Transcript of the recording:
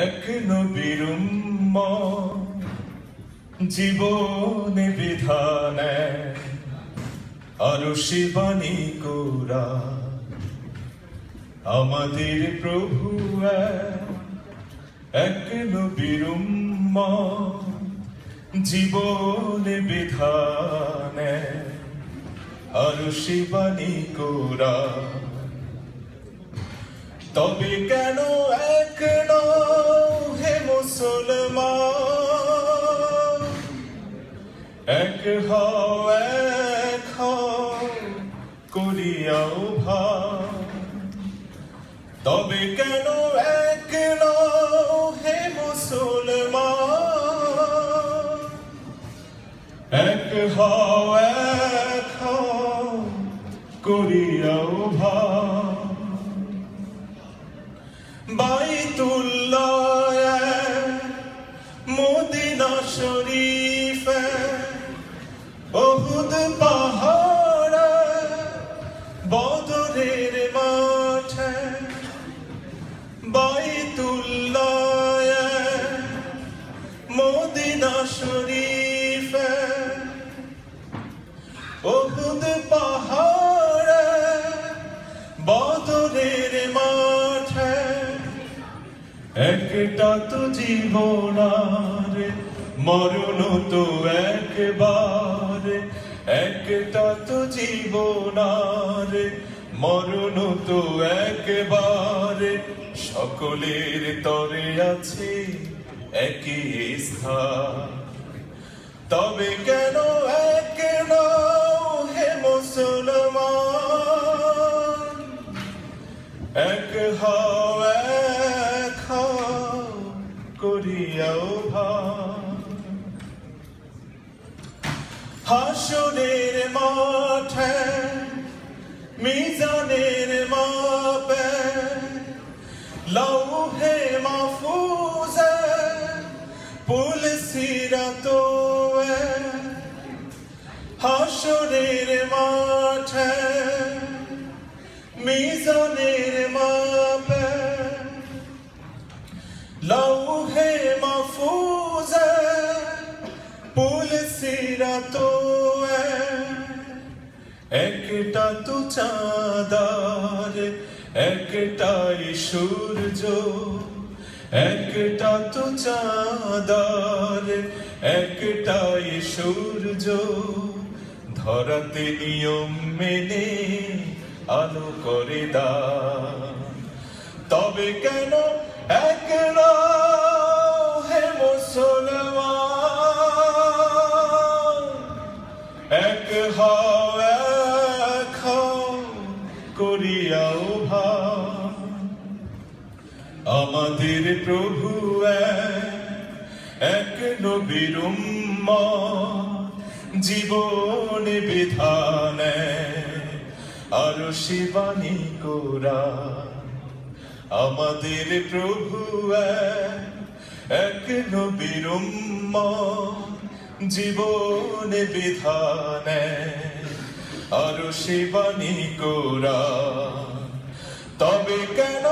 এক নবীর জীবনে বিধানে আরশি বাণী কোরা আমাদের প্রভু এক নবীর জীবনে বিধানে আরশি বাণী কোরা তবে কেন এক হে মুসলমান এক হও করিয়াও ভাব তবে কেন এক হে মুসলমান এক হও করিয়াও ভাব বাইতুল্লাহ মদিনা শরীফ উহুদ পাহাড় বদরের মাঠে বাইতুল্লাহ মদিনা শরীফ উহুদ পাহাড় বদরের মাঠে একটা তো জীবন আর মরণ তো একবার একটা তো জীবন আর মরণ তো একবার সকলের তরে আছে একই স্থান তবে কেন এক হে মুসলমান এক হও করিয়াও ভাব হাসরের মাঠে মিজানের মাপে লৌহে মাহফুজে পুল সিরাত হাসরের মাঠে মিজানের মাপে লৌহে মাহফুজে পুল সিরাত একটা তো চাঁদার একটাই সূর্য একটা তো চাঁদার একটাই সূর্য ধরাতে নিয়ম মেনে আলো করে দান তবে কেন এক হে মুসলমান এক হও করিয়াও ভাব আমাদের প্রভু এক নবীর জীবনে বিধানে আরশি বাণী কোরা আমাদের প্রভু এক নবীর জীবনে বিধানে আরশি বাণী কোরা তবে কেন